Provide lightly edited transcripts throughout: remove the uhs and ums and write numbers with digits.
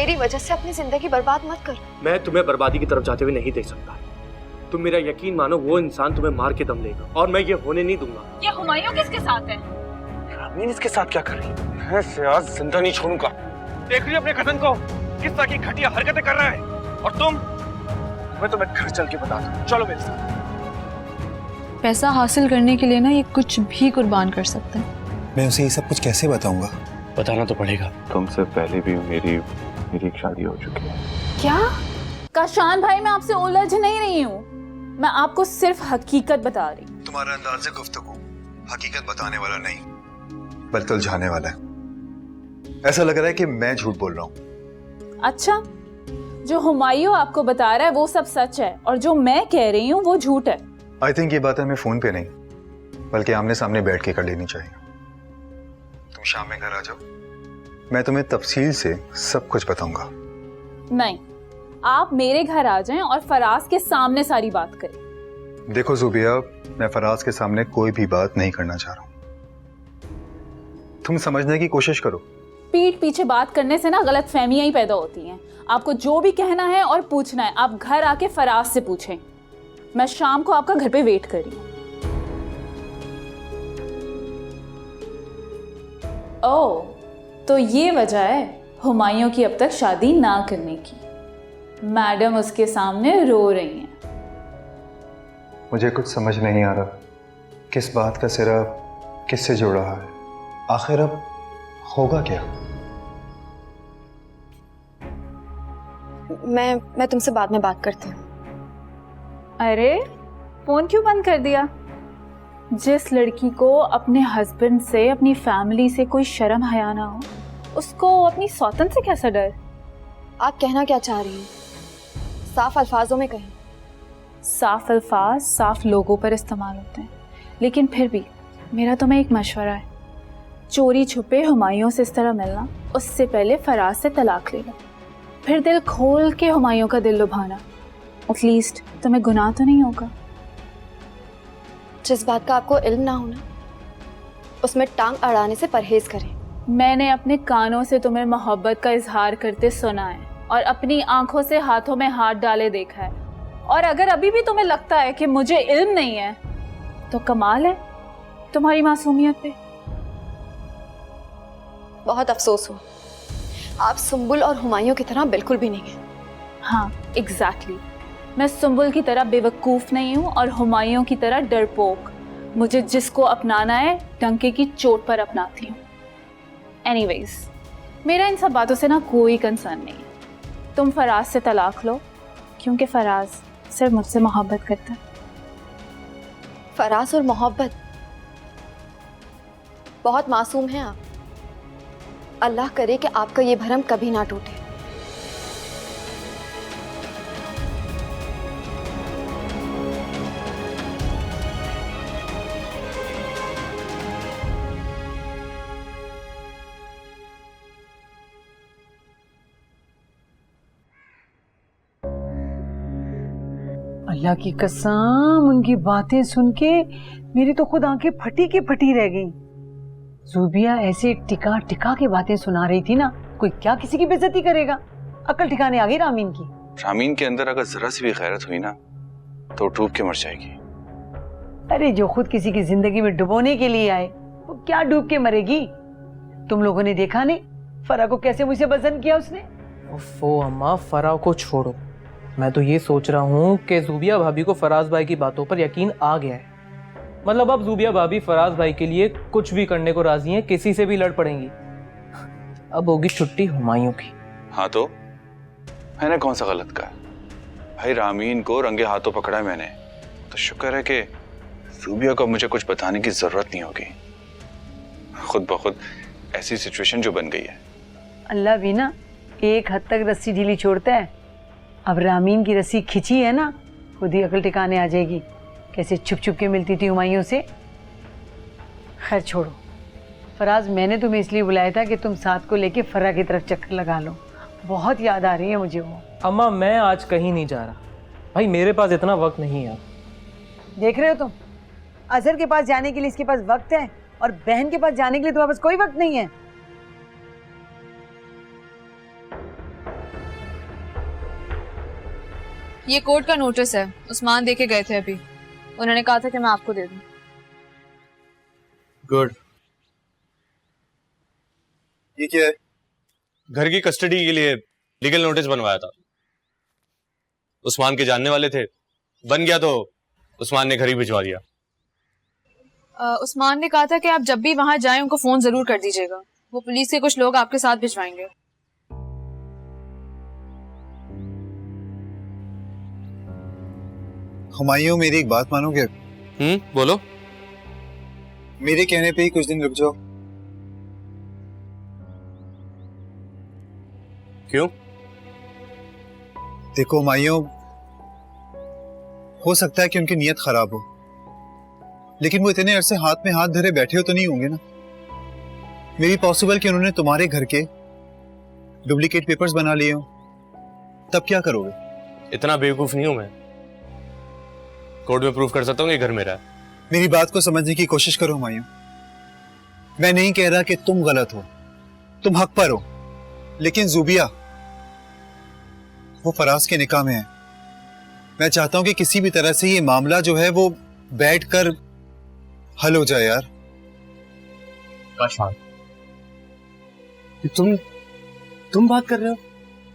मेरी वजह से अपनी जिंदगी बर्बाद मत कर। मैं तुम्हें बर्बादी की तरफ जाते हुए नहीं देख सकता। तुम मेरा यकीन मानो, वो इंसान तुम्हें मार के दम लेगा और मैं ये होने नहीं दूंगा। ये हुमायूं किसके साथ है? रामीन इसके साथ क्या कर रही है? मैं इसे आज जिंदा नहीं छोड़ूंगा। देख रही अपने कजन को किस तरह की घटिया हरकतें कर रहा है, और मैं तुम्हें घर चल के बता दूं। चलो मेरे साथ। पैसा हासिल करने के लिए ना ये कुछ भी कुर्बान कर सकते हैं। मैं उसे ये सब कुछ कैसे बताऊंगा? बताना तो पड़ेगा। तुमसे पहले भी मेरी एक शादी हो चुकी है। क्या? काशान भाई, मैं आपसे उलझ नहीं रही हूँ, मैं आपको सिर्फ हकीकत बता रही हूँ। तुम्हारा अंदाज़े गुफ्तगू हकीकत बताने वाला नहीं बल्कि उलझाने वाला है। ऐसा लग रहा है कि मैं झूठ बोल रहा हूँ। अच्छा, जो हुमायूं आपको बता रहा है वो सब सच है और जो मैं कह रही हूँ वो झूठ है। आई थिंक ये बात हमें फोन पे नहीं बल्कि आमने सामने बैठ के कर लेनी चाहिए। तुम शाम में घर आ जाओ, मैं तुम्हें तफसील से सब कुछ बताऊंगा। नहीं, आप मेरे घर आ जाएं और फराज के सामने सारी बात करें। देखो जुबिया, मैं फराज के सामने कोई भी बात नहीं करना चाह रहा हूँ। तुम समझने की कोशिश करो। पीठ पीछे बात करने से ना गलत फहमियां ही पैदा होती हैं। आपको जो भी कहना है और पूछना है आप घर आके फराज से पूछें। मैं शाम को आपका घर पे वेट कर रही हूँ। ओह, तो ये वजह है हुमायूं की अब तक शादी ना करने की। मैडम उसके सामने रो रही हैं। मुझे कुछ समझ नहीं आ रहा किस बात का सिरा किससे जुड़ रहा है। आखिर अब होगा क्या? मैं तुमसे बाद में बात करती हूँ। अरे, फोन क्यों बंद कर दिया? जिस लड़की को अपने हस्बैंड से, अपनी फैमिली से कोई शर्म हया ना हो, उसको अपनी सौतन से कैसा डर? आप कहना क्या चाह रही हैं? साफ अल्फाजों में कहें। साफ अल्फाज साफ लोगों पर इस्तेमाल होते हैं, लेकिन फिर भी मेरा तुम्हें एक मशवरा है। चोरी छुपे हुमायूं से इस तरह मिलना, उससे पहले फराज से तलाक लेना, फिर दिल खोल के हुमायूं का दिल लुभाना। एटलीस्ट तुम्हें गुनाह तो नहीं होगा। जिस बात का आपको इल्म ना होना, उसमें टांग अड़ाने से परहेज करें। मैंने अपने कानों से तुम्हें मोहब्बत का इजहार करते सुना है और अपनी आंखों से हाथों में हाथ डाले देखा है। और अगर अभी भी तुम्हें लगता है कि मुझे इल्म नहीं है तो कमाल है तुम्हारी मासूमियत पे। बहुत अफसोस हो, आप सुंबुल और हुमायूं की तरह बिल्कुल भी नहीं हैं। हाँ, एग्जैक्टली। मैं सुंबुल की तरह बेवकूफ़ नहीं हूँ और हुमायूं की तरह डरपोक। मुझे जिसको अपनाना है डंके की चोट पर अपनाती हूँ। एनीवेज, मेरा इन सब बातों से ना कोई कंसर्न नहीं है। तुम फराज से तलाक लो, क्योंकि फराज सिर्फ मुझसे मोहब्बत करता है। फराज और मोहब्बत, बहुत मासूम हैं आप। अल्लाह करे कि आपका ये भरम कभी ना टूटे। अल्लाह की कसम, उनकी बातें सुन के मेरी तो खुद आंखें फटी की फटी रह गईं। ज़ुबिया ऐसे टिका टिका के बातें सुना रही थी ना, कोई क्या किसी की बेइज्जती करेगा? अकल ठिकाने आ गई रामीन की। रामीन के अंदर अगर जरा सी भी गैरत हुई ना तो डूब के मर जाएगी। अरे जो खुद किसी की जिंदगी में डुबोने के लिए आए वो क्या डूब के मरेगी? तुम लोगों ने देखा नहीं फरा को कैसे मुझसे बजन किया उसने? ओफो अम्मा, फरा को छोड़ो। मैं तो ये सोच रहा हूँ कि ज़ुबिया भाभी को फराज भाई की बातों पर यकीन आ गया है। मतलब अब ज़ुबिया भाभी फराज भाई के लिए कुछ भी करने को राजी हैं, किसी से भी लड़ पड़ेंगी। अब होगी छुट्टी हुमायूं की। हाँ तो मैंने कौन सा गलत कहा? भाई रामीन को रंगे हाथों पकड़ा है मैंने, तो शुक्र है कि ज़ुबिया को मुझे कुछ बताने की जरूरत नहीं होगी। खुद ब खुद ऐसी सिचुएशन जो बन गई है। अल्लाह भी ना एक हद तक रस्सी ढीली छोड़ता है। अब रामीन की रस्सी खिंची है ना, खुद ही अकल टिकाने आ जाएगी। कैसे छुप छुप के मिलती थी हुमायूं से। खैर छोड़ो फराज, मैंने तुम्हें इसलिए बुलाया था कि तुम साथ को लेके फरा की तरफ चक्कर लगा लो। बहुत याद आ रही है मुझे वो। अम्मा मैं आज कहीं नहीं जा रहा भाई, मेरे पास इतना वक्त नहीं है। देख रहे हो तुम, अजहर के पास जाने के लिए इसके पास वक्त है और बहन के पास जाने के लिए तुम्हारे पास कोई वक्त नहीं है। ये कोर्ट का नोटिस है, उस्मान दे के गए थे अभी। उन्होंने कहा था कि मैं आपको दे दूं। गुड। ये क्या है? घर की कस्टडी के लिए लीगल नोटिस बनवाया था। उस्मान के जानने वाले थे, बन गया तो उस्मान ने घर ही भिजवा दिया। उस्मान ने कहा था कि आप जब भी वहां जाएं उनको फोन जरूर कर दीजिएगा, वो पुलिस के कुछ लोग आपके साथ भिजवाएंगे। हुमायूं, मेरी एक बात मानोगे? बोलो। मेरे कहने पे ही कुछ दिन रुक जाओ। क्यों? देखो हुमायूं, हो सकता है कि उनकी नीयत खराब हो, लेकिन वो इतने अरसे हाथ में हाथ धरे बैठे हो तो नहीं होंगे ना। मे बी पॉसिबल कि उन्होंने तुम्हारे घर के डुप्लीकेट पेपर्स बना लिए हो, तब क्या करोगे? इतना बेवकूफ नहीं हूं मैं। कोर्ट में प्रूफ कर सकता हूँ कि घर मेरा है। मेरी बात को समझने की कोशिश करो हुमायूं। मैं नहीं कह रहा कि तुम गलत हो, तुम हक पर हो, लेकिन ज़ुबिया वो फराज के निकाह में है। मैं चाहता हूं कि किसी भी तरह से ये मामला जो है वो बैठकर हल हो जाए यार। काशान, तुम बात कर रहे हो?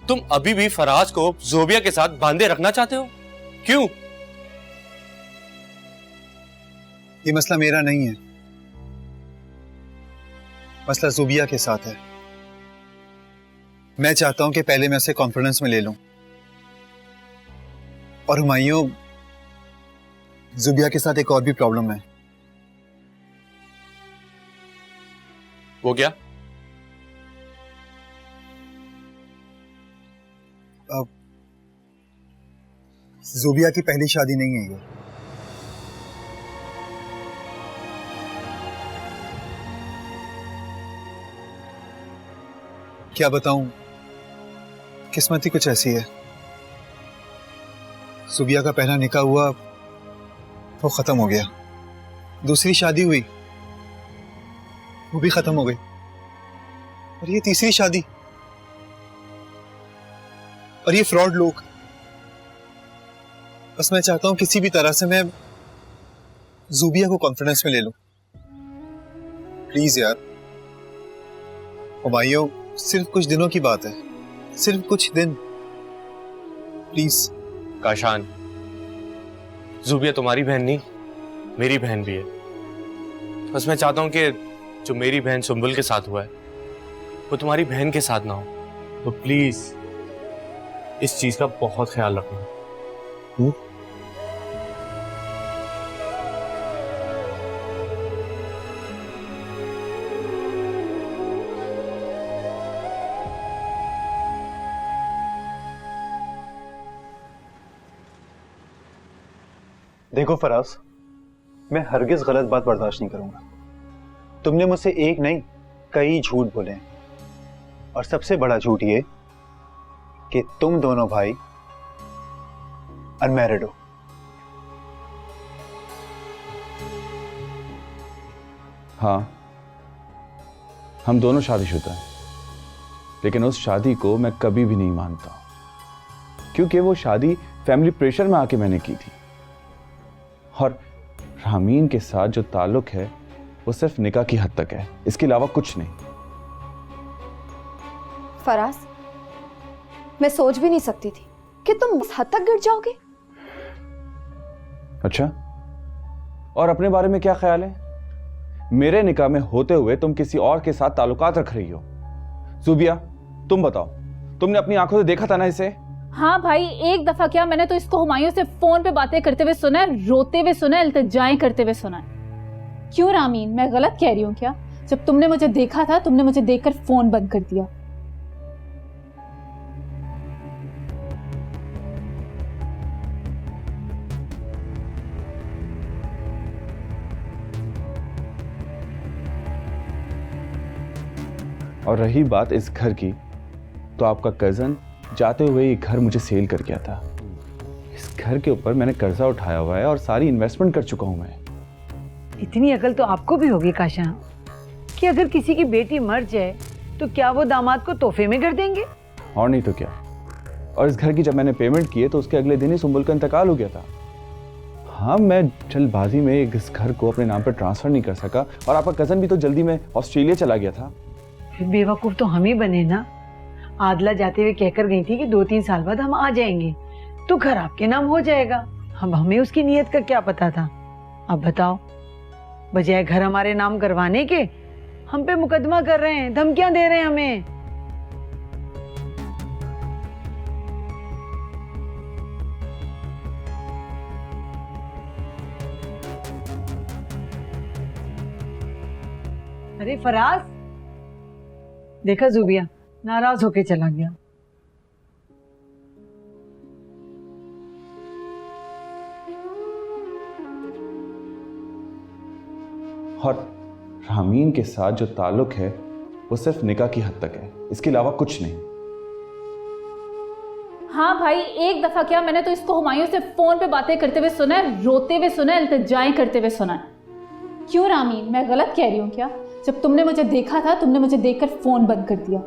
तुम अभी भी फराज को ज़ोबिया के साथ बांधे रखना चाहते हो? क्यों? ये मसला मेरा नहीं है, मसला ज़ुबिया के साथ है। मैं चाहता हूं कि पहले मैं उसे कॉन्फिडेंस में ले लूं। और हुमायूं, ज़ुबिया के साथ एक और भी प्रॉब्लम है। वो क्या? अब ज़ुबिया की पहली शादी नहीं है ये। क्या बताऊं, किस्मत ही कुछ ऐसी है। ज़ुबिया का पहला निकाह हुआ, वो खत्म हो गया। दूसरी शादी हुई, वो भी खत्म हो गई। और ये तीसरी शादी, और ये फ्रॉड लोग। बस मैं चाहता हूं किसी भी तरह से मैं ज़ुबिया को कॉन्फिडेंस में ले लूं। प्लीज यार हुमायूं, सिर्फ कुछ दिनों की बात है, सिर्फ कुछ दिन, प्लीज। काशान, ज़ुबिया तुम्हारी बहन नहीं, मेरी बहन भी है। बस मैं चाहता हूं कि जो मेरी बहन सुंबुल के साथ हुआ है वो तुम्हारी बहन के साथ ना हो। तो प्लीज इस चीज का बहुत ख्याल रखना। देखो फराज, मैं हरगिज गलत बात बर्दाश्त नहीं करूंगा। तुमने मुझसे एक नहीं कई झूठ बोले हैं, और सबसे बड़ा झूठ ये कि तुम दोनों भाई अनमैरिड हो। हाँ, हम दोनों शादीशुदा हैं, लेकिन उस शादी को मैं कभी भी नहीं मानता, क्योंकि वो शादी फैमिली प्रेशर में आके मैंने की थी। और रामीन के साथ जो ताल्लुक है वो सिर्फ निकाह की हद तक है, इसके अलावा कुछ नहीं। फराज, मैं सोच भी नहीं सकती थी कि तुम इस हद तक गिर जाओगे। अच्छा, और अपने बारे में क्या ख्याल है? मेरे निकाह में होते हुए तुम किसी और के साथ ताल्लुकात रख रही हो। ज़ुबिया, तुम बताओ, तुमने अपनी आंखों से देखा था ना इसे? हाँ भाई, एक दफा क्या, मैंने तो इसको हुमायूं से फोन पे बातें करते हुए सुना है, रोते हुए सुना है, इल्तिजाएं करते हुए सुना है। क्यों रामीन, मैं गलत कह रही हूँ क्या? जब तुमने मुझे देखा था, तुमने मुझे देखकर फोन बंद कर दिया। और रही बात इस घर की, तो आपका कजन जाते हुए ये घर मुझे सेल कर गया था। इस घर के ऊपर मैंने कर्जा उठाया हुआ है और सारी इन्वेस्टमेंट कर चुका हूं मैं। इतनी अकल तो आपको भी होगी काशा, कि अगर किसी की बेटी मर जाए तो क्या वो दामाद को तोहफे में कर देंगे? और नहीं तो क्या। और इस घर की जब मैंने पेमेंट की है तो उसके अगले दिन ही सुंबुल का इंतकाल हो गया था। हाँ, मैं जल्दबाजी में इस घर को अपने नाम पर ट्रांसफर नहीं कर सका, और आपका कजन भी तो जल्दी में ऑस्ट्रेलिया चला गया था। फिर बेवकूफ तो हम ही बने ना। आदला जाते हुए कहकर गई थी कि 2-3 साल बाद हम आ जाएंगे तो घर आपके नाम हो जाएगा। अब हमें उसकी नीयत का क्या पता था। अब बताओ, बजाय घर हमारे नाम करवाने के हम पे मुकदमा कर रहे हैं, धमकियां दे रहे हैं हमें। अरे फराज, देखा जुबिया नाराज होके चला गया। और रामीन के साथ जो ताल्लुक है वो सिर्फ निकाह की हद तक है, इसके अलावा कुछ नहीं। हाँ भाई, एक दफा क्या, मैंने तो इसको हुमायूं से फोन पे बातें करते हुए सुना है, रोते हुए सुना है, इल्तिजाएं करते हुए सुना है। क्यों रामीन, मैं गलत कह रही हूँ क्या? जब तुमने मुझे देखा था, तुमने मुझे देखकर फोन बंद कर दिया।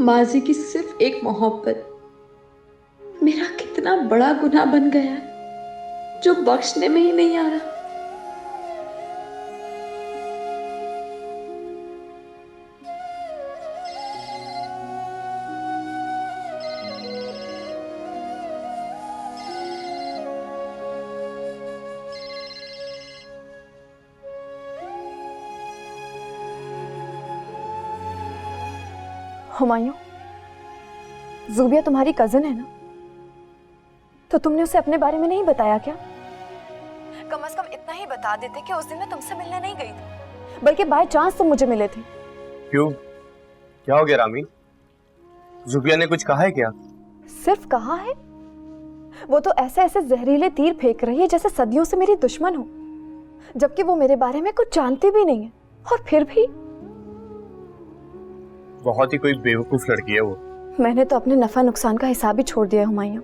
माजी की सिर्फ एक मोहब्बत मेरा कितना बड़ा गुनाह बन गया है जो बख्शने में ही नहीं आ रहा। हुमायूं, ज़ुबिया तुम्हारी कजिन है ना, तो तुमने उसे अपने बारे में नहीं बताया क्या? कम से कम इतना ही बता देते कि उस दिन मैं तुमसे मिलने नहीं गई थी, बल्कि बाय चांस तुम मुझे मिले थे। क्यों, क्या हो गया रामीन? ज़ुबिया ने कुछ कहा है क्या? सिर्फ कहा है? वो तो ऐसे ऐसे जहरीले तीर फेंक रही है जैसे सदियों से मेरी दुश्मन हो, जबकि वो मेरे बारे में कुछ जानती भी नहीं है। और फिर भी बहुत ही कोई बेवकूफ लड़की है वो। मैंने तो अपने नफा नुकसान का हिसाब ही छोड़ दिया हुमायूं,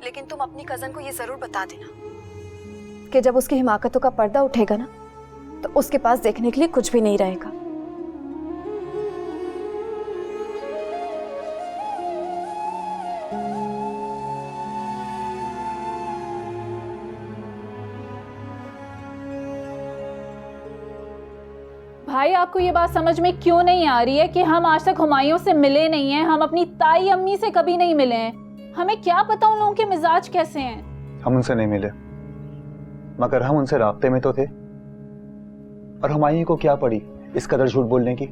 लेकिन तुम अपनी कजन को ये जरूर बता देना कि जब उसकी हिमाकतों का पर्दा उठेगा ना, तो उसके पास देखने के लिए कुछ भी नहीं रहेगा। भाई, आपको ये बात समझ में क्यों नहीं आ रही है कि हम आज तक हुमायूं से मिले नहीं हैं, हम अपनी ताई अम्मी से कभी नहीं मिले हैं। हमें क्या पता उन लोगों के मिजाज कैसे हैं। हम उनसे नहीं मिले, मगर हम उनसे राब्ते में तो थे। और हुमायूं को क्या पड़ी इस कदर झूठ बोलने की?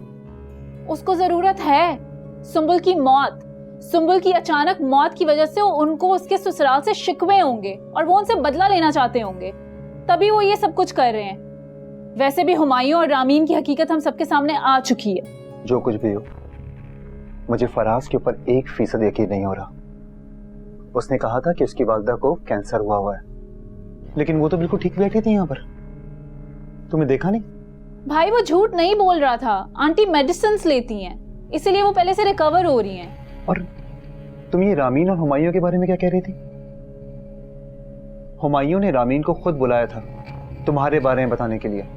उसको जरूरत है। सुंबुल की मौत, सुंबुल की अचानक मौत की वजह से उनको उसके ससुराल से शिकवे होंगे और वो उनसे बदला लेना चाहते होंगे, तभी वो ये सब कुछ कर रहे हैं। वैसे भी हुमायूं और रामीन की हकीकत हम सबके सामने आ चुकी है। जो कुछ भी हो, मुझे फराज के ऊपर 1% यकीन नहीं हो रहा। उसने कहा था कि उसकी वालिदा को कैंसर हुआ है, लेकिन वो तो बिल्कुल ठीक बैठी थी यहाँ पर। तुमने देखा नहीं? भाई, वो झूठ नहीं बोल रहा था। आंटी मेडिसिन लेती हैं, इसलिए वो पहले से रिकवर हो रही हैं। और तुम ये रामीन और हुमायूं के बारे में क्या कह रही थी? हुमायूं ने रामीन को खुद बुलाया था तुम्हारे बारे में बताने के लिए।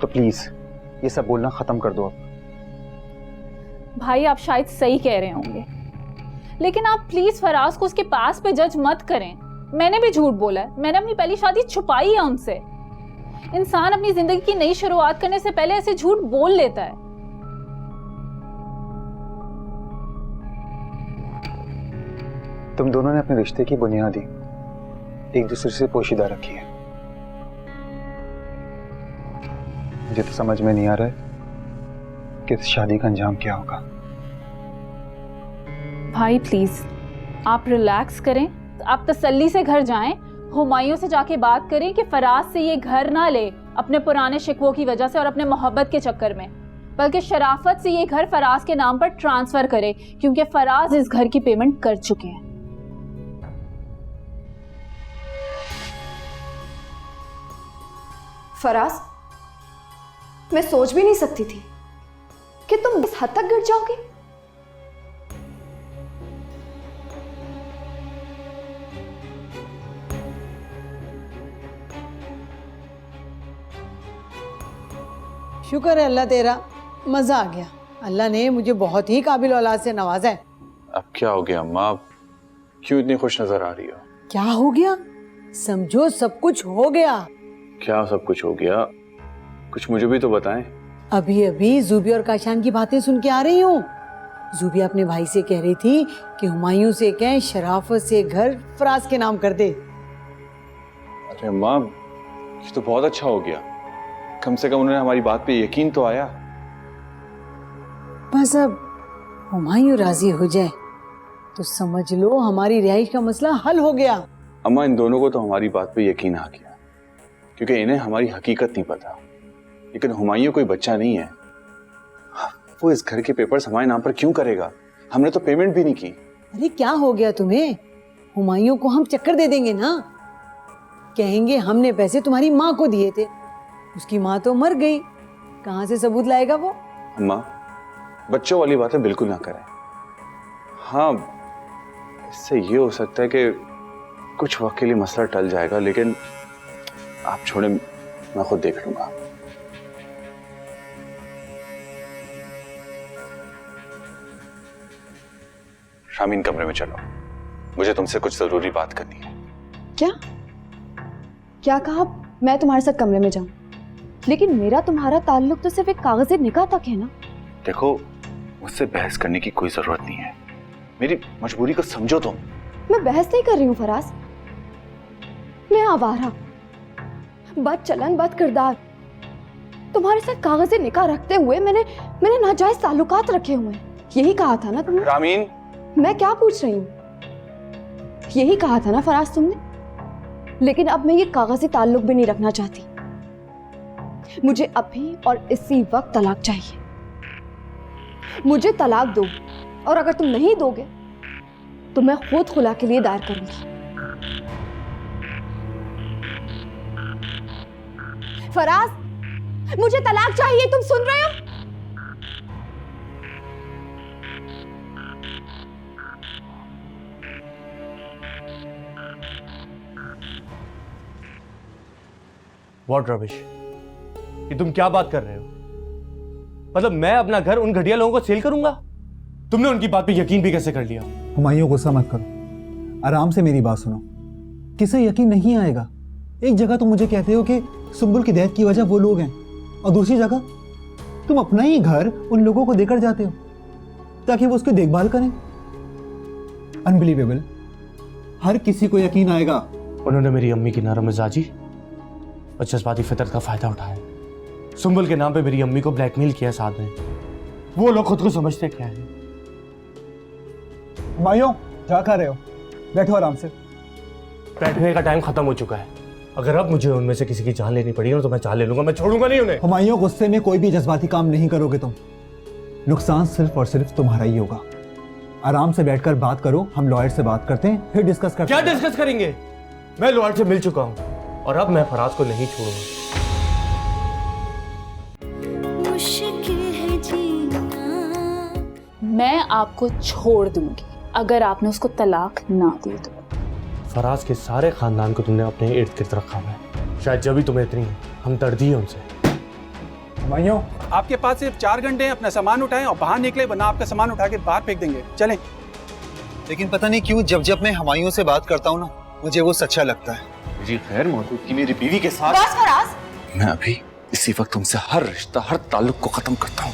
तो प्लीज ये सब बोलना खत्म कर दो अब। भाई, आप शायद सही कह रहे होंगे, लेकिन आप प्लीज फराज को उसके पास पे जज मत करें। मैंने भी झूठ बोला है, मैंने अपनी पहली शादी छुपाई है उनसे। इंसान अपनी जिंदगी की नई शुरुआत करने से पहले ऐसे झूठ बोल लेता है। तुम दोनों ने अपने रिश्ते की बुनियादी एक दूसरे से पोशीदा रखी है। मुझे तो समझ में नहीं आ रहा है कि इस शादी का अंजाम क्या होगा। भाई प्लीज आप रिलैक्स करें, आप तसल्ली से घर जाएं, हुमायूं से जाके बात करें कि फराज से ये घर ना ले अपने पुराने शिकवों की वजह से और अपने मोहब्बत के चक्कर में, बल्कि शराफत से ये घर फराज के नाम पर ट्रांसफर करे, क्योंकि फराज इस घर की पेमेंट कर चुके हैं। फराज, मैं सोच भी नहीं सकती थी कि तुम इस हद तक गिर जाओगे। शुक्र है अल्लाह तेरा, मजा आ गया। अल्लाह ने मुझे बहुत ही काबिल औलाद से नवाजा है। अब क्या हो गया अम्मा? क्यों इतनी खुश नजर आ रही हो? क्या हो गया? समझो सब कुछ हो गया। क्या सब कुछ हो गया? कुछ मुझे भी तो बताएं। अभी अभी जूबिया और काशान की बातें सुन के आ रही हूँ। जूबिया अपने भाई से कह रही थी कि हुमायूं से कहें शराफत से घर फराज के नाम कर दे। अरे अम्मा, ये तो बहुत अच्छा हो गया। कम से कम उन्होंने हमारी बात पे यकीन तो आया। बस अब हुमायूं राजी हो जाए तो समझ लो हमारी रिहाइश का मसला हल हो गया। अम्मा, इन दोनों को तो हमारी बात पे यकीन आ गया, क्योंकि इन्हें हमारी हकीकत नहीं पता। लेकिन हुमायूं कोई बच्चा नहीं है। वो इस घर के पेपर्स हमारे नाम पर क्यों करेगा? हमने तो पेमेंट भी नहीं की। अरे क्या हो गया तुम्हें? हुमायूं को हम चक्कर दे देंगे ना। कहेंगे हमने पैसे तुम्हारी माँ को दिए थे, उसकी माँ तो मर गई, कहाँ से सबूत लाएगा वो? अम्मा, बच्चों वाली बातें बिल्कुल ना करें। हाँ, इससे ये हो सकता है कि कुछ वक्त के लिए मसला टल जाएगा, लेकिन आप छोड़े, मैं खुद देख लूंगा। शामीन, कमरे में चलो, मुझे तुमसे कुछ जरूरी बात करनी है। क्या क्या कहा? मैं तुम्हारे साथ कमरे में जाऊं? लेकिन मेरा तुम्हारा ताल्लुक तो सिर्फ एक कागजी निकाह तक है ना। देखो, मुझसे बहस करने की कोई जरूरत नहीं है। मेरी मजबूरी को समझो तुम। मैं बहस नहीं कर रही हूँ फराज। मैं आवारा, बदचलन, बद किरदार, तुम्हारे साथ कागजी निकाह रखते हुए मैंने नाजायज ताल्लुकात रखे हुए हैं। यही कहा था ना तुमने? रामीन, मैं क्या पूछ रही हूँ? यही कहा था ना फराज तुमने? लेकिन अब मैं ये कागजी ताल्लुक भी नहीं रखना चाहती। मुझे अभी और इसी वक्त तलाक चाहिए। मुझे तलाक दो, और अगर तुम नहीं दोगे तो मैं खुद खुला के लिए दायर करूंगी। फराज, मुझे तलाक चाहिए, तुम सुन रहे हो? व्हाट रबिश, ये तुम क्या बात कर रहे हो? मतलब मैं अपना घर उन घटिया लोगों को सेल करूंगा? तुमने उनकी बात पे यकीन भी कैसे कर लिया? हुमायूं, गुस्सा मत करो, आराम से मेरी बात सुनो। किसे यकीन नहीं आएगा? एक जगह तुम मुझे कहते हो कि सुंबुल की डेथ की वजह वो लोग हैं, और दूसरी जगह तुम अपना ही घर उन लोगों को देकर जाते हो ताकि वो उसकी देखभाल करें। अनबिलीवेबल। हर किसी को यकीन आएगा। उन्होंने मेरी अम्मी की नरम मिजाजी और जज्बाती फितरत का फायदा उठाया। सुंबुल के नाम पे मेरी अम्मी को ब्लैकमेल किया साथ में। वो लोग खुद को समझते क्या है? हुमायूं, क्या कर रहे हो? बैठो आराम से। बैठने का टाइम खत्म हो चुका है। अगर अब मुझे उनमें से किसी की जान लेनी पड़ी ना तो मैं जान ले लूंगा, मैं छोड़ूंगा नहीं उन्हें। हुमायूं, गुस्से में कोई भी जज्बाती काम नहीं करोगे तुम। नुकसान सिर्फ और सिर्फ तुम्हारा ही होगा। आराम से बैठकर बात करो, हम लॉयर से बात करते हैं, फिर डिस्कस करते हैं। क्या डिस्कस करेंगे? मैं लॉयर से मिल चुका हूं और अब मैं फराज को नहीं छोड़ूंगा। मैं आपको छोड़ दूंगी अगर आपने उसको तलाक ना दी तो। फराज के सारे खानदान को तुमने अपने इर्द गिर्द रखा हुआ है, शायद जब भी तुम्हें इतनी हमदर्दी है उनसे। हुमायूं, आपके पास सिर्फ 4 घंटे हैं, अपना सामान उठाएं और बाहर निकले, वरना आपका सामान उठा के बाहर फेंक देंगे। चलें। लेकिन पता नहीं क्यों जब जब मैं हुमायूं से बात करता हूँ ना, मुझे वो सच्चा लगता है। मेरी गैर मौजूदगी मेरी बीवी के साथ। बस फराज। मैं अभी इसी वक्त तुमसे हर रिश्ता, हर ताल्लुक को खत्म करता हूँ।